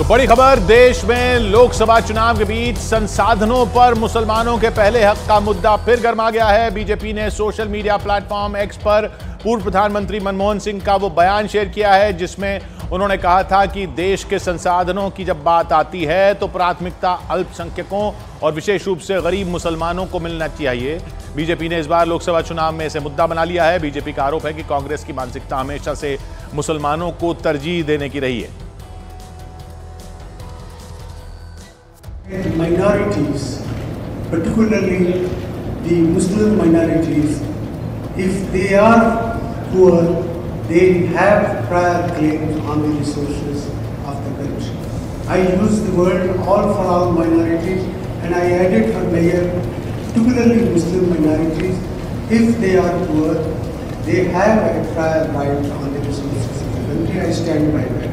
तो बड़ी खबर, देश में लोकसभा चुनाव के बीच संसाधनों पर मुसलमानों के पहले हक का मुद्दा फिर गर्मा गया है। बीजेपी ने सोशल मीडिया प्लेटफॉर्म एक्स पर पूर्व प्रधानमंत्री मनमोहन सिंह का वो बयान शेयर किया है जिसमें उन्होंने कहा था कि देश के संसाधनों की जब बात आती है तो प्राथमिकता अल्पसंख्यकों और विशेष रूप से गरीब मुसलमानों को मिलना चाहिए। बीजेपी ने इस बार लोकसभा चुनाव में इसे मुद्दा बना लिया है। बीजेपी का आरोप है कि कांग्रेस की मानसिकता हमेशा से मुसलमानों को तरजीह देने की रही है। Minorities, particularly the Muslim minorities, if they are poor, they have prior claims on the resources of the country. I use the word all for all minorities and I added for mayor, particularly Muslim minorities, if they are poor, they have a prior right on the resources of the country. I stand by that.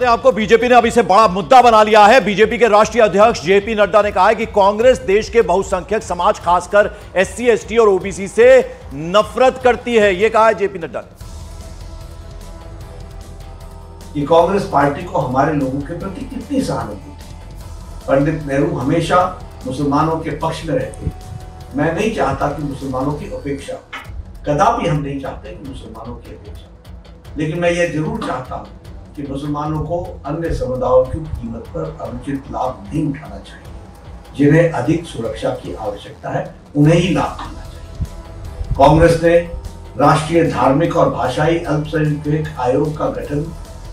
आपको BJP ने अब इसे बड़ा मुद्दा बना लिया है। BJP के राष्ट्रीय अध्यक्ष जेपी नड्डा ने कहा है कि कांग्रेस देश के बहुसंख्यक समाज खासकर एससी, एसटी और ओबीसी से नफरत करती है। यह कहा है जेपी नड्डा ने। ये कांग्रेस पार्टी को हमारे लोगों के प्रति कितनी सहानुभूति। पंडित नेहरू हमेशा मुसलमानों के पक्ष में रहते। मैं नहीं चाहता कि मुसलमानों की उपेक्षा, कदापि हम नहीं चाहते कि मुसलमानों की उपेक्षा, लेकिन मैं ये जरूर चाहता हूं कि मुसलमानों को अन्य समुदायों की कीमत पर अनुचित लाभ नहीं उठाना चाहिए। जिन्हें अधिक सुरक्षा की आवश्यकता है उन्हें ही लाभ मिलना चाहिए। कांग्रेस ने राष्ट्रीय धार्मिक और भाषाई अल्पसंख्यक आयोग का गठन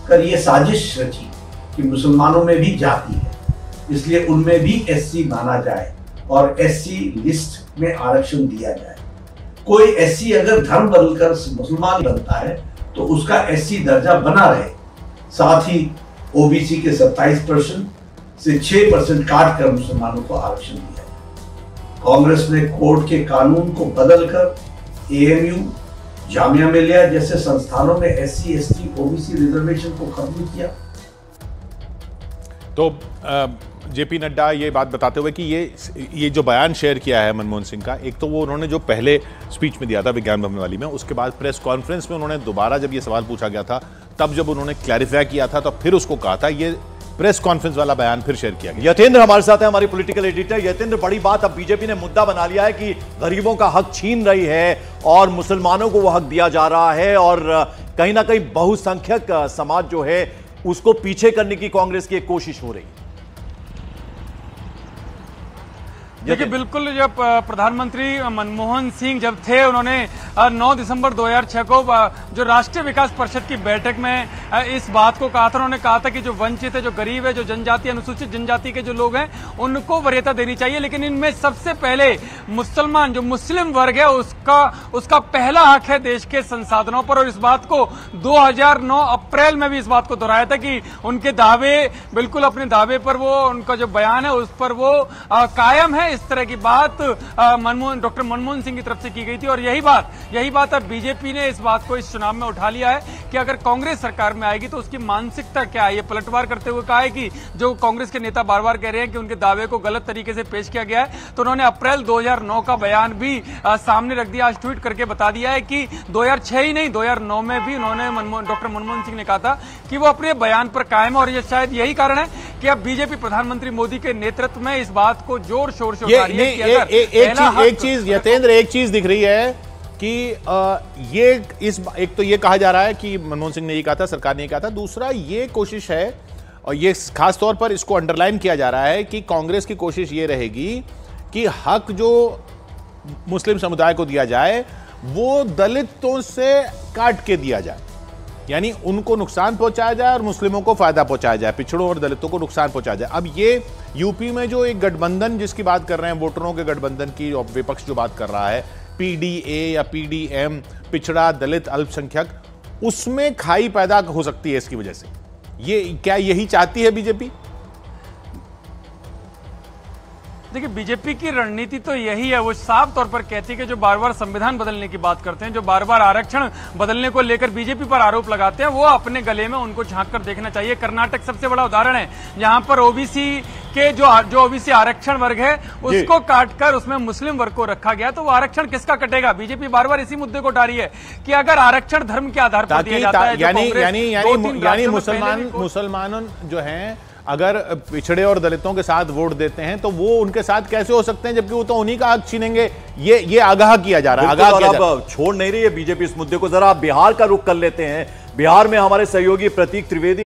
कर यह साजिश रची कि मुसलमानों में भी जाति है, इसलिए उनमें भी एससी माना जाए और एससी लिस्ट में आरक्षण दिया जाए। कोई एससी अगर धर्म बदलकर मुसलमान बनता है तो उसका एससी दर्जा बना रहे। साथ ही ओबीसी के 27% से 6% काट कर मुसलमानों को आरक्षण दिया। कांग्रेस ने कोर्ट के कानून को बदलकर एएमयू, जामिया मिलिया जैसे संस्थानों में एससी, एसटी, ओबीसी रिजर्वेशन को खत्म किया। तो जेपी नड्डा ये बात बताते हुए कि ये जो बयान शेयर किया है मनमोहन सिंह का, एक तो वो उन्होंने जो पहले स्पीच में दिया था विज्ञान भवन वाली में, उसके बाद प्रेस कॉन्फ्रेंस में उन्होंने दोबारा जब ये सवाल पूछा गया था तब जब उन्होंने क्लैरिफाई किया था तो फिर उसको कहा था। ये प्रेस कॉन्फ्रेंस वाला बयान फिर शेयर किया गया। यतेंद्र हमारे साथ है, हमारी पॉलिटिकल एडिटर। यतेंद्र, बड़ी बात अब बीजेपी ने मुद्दा बना लिया है कि गरीबों का हक छीन रही है और मुसलमानों को वो हक दिया जा रहा है और कहीं ना कहीं बहुसंख्यक समाज जो है उसको पीछे करने की कांग्रेस की एक कोशिश हो रही है। देखिए, बिल्कुल जब प्रधानमंत्री मनमोहन सिंह जब थे, उन्होंने 9 दिसंबर 2006 को जो राष्ट्रीय विकास परिषद की बैठक में इस बात को कहा था। उन्होंने कहा था कि जो वंचित है, जो गरीब है, जो जनजाति, अनुसूचित जनजाति के जो लोग हैं उनको वरीयता देनी चाहिए, लेकिन इनमें सबसे पहले मुसलमान, जो मुस्लिम वर्ग है, उसका पहला हक है देश के संसाधनों पर। और इस बात को 2009 अप्रैल में भी इस बात को दोहराया था कि उनके दावे, बिल्कुल अपने दावे पर वो, उनका जो बयान है उस पर वो कायम है। इस तरह की बात डॉक्टर मनमोहन सिंह की तरफ से की गई थी और यही बात अब बीजेपी ने इस बात को इस चुनाव में उठा लिया है कि अगर कांग्रेस सरकार में आएगी तो उसकी मानसिकता क्या है। ये पलटवार करते हुए कहा है कि जो कांग्रेस के नेता बार बार कह रहे हैं कि उनके दावे को गलत तरीके से पेश किया गया है, तो उन्होंने अप्रैल 2009 का बयान भी सामने रख दिया। आज ट्वीट करके बता दिया है कि 2006 ही नहीं, 2009 में भी उन्होंने डॉक्टर मनमोहन सिंह ने कहा था कि वो अपने बयान पर कायम है और ये शायद यही कारण है कि अब बीजेपी प्रधानमंत्री मोदी के नेतृत्व में इस बात को जोर शोर से एक चीज यतेंद्र, एक चीज दिख रही है कि एक तो ये कहा जा रहा है कि मनमोहन सिंह ने ये कहा था, सरकार ने ये कहा था। दूसरा ये कोशिश है और ये खास तौर पर इसको अंडरलाइन किया जा रहा है कि कांग्रेस की कोशिश ये रहेगी कि हक जो मुस्लिम समुदाय को दिया जाए वो दलितों से काट के दिया जाए, यानी उनको नुकसान पहुंचाया जाए और मुस्लिमों को फायदा पहुंचाया जाए, पिछड़ों और दलितों को नुकसान पहुंचाया जाए। अब ये यूपी में जो एक गठबंधन जिसकी बात कर रहे हैं, वोटरों के गठबंधन की विपक्ष जो बात कर रहा है, पीडीए या पीडीएम, पिछड़ा, दलित, अल्पसंख्यक, उसमें खाई पैदा हो सकती है इसकी वजह से। ये क्या यही चाहती है बीजेपी? देखिए, बीजेपी की रणनीति तो यही है, वो साफ तौर पर कहती है कि जो बार बार संविधान बदलने की बात करते हैं, जो बार बार आरक्षण बदलने को लेकर बीजेपी पर आरोप लगाते हैं, वो अपने गले में उनको झांक कर देखना चाहिए। कर्नाटक सबसे बड़ा उदाहरण है, जहां पर ओबीसी के जो ओबीसी आरक्षण वर्ग है उसको काटकर उसमें मुस्लिम वर्ग को रखा गया, तो वो आरक्षण किसका कटेगा? बीजेपी बार बार इसी मुद्दे को उठा रही है कि अगर आरक्षण धर्म के आधार पर दिया जाता है, यानी मुसलमान जो हैं अगर पिछड़े और दलितों के साथ वोट देते हैं तो वो उनके साथ कैसे हो सकते हैं, जबकि वो तो उन्हीं का हक छीनेंगे। ये आगाह किया जा रहा है। अब छोड़ नहीं रही है बीजेपी इस मुद्दे को। जरा बिहार का रुख कर लेते हैं। बिहार में हमारे सहयोगी प्रतीक त्रिवेदी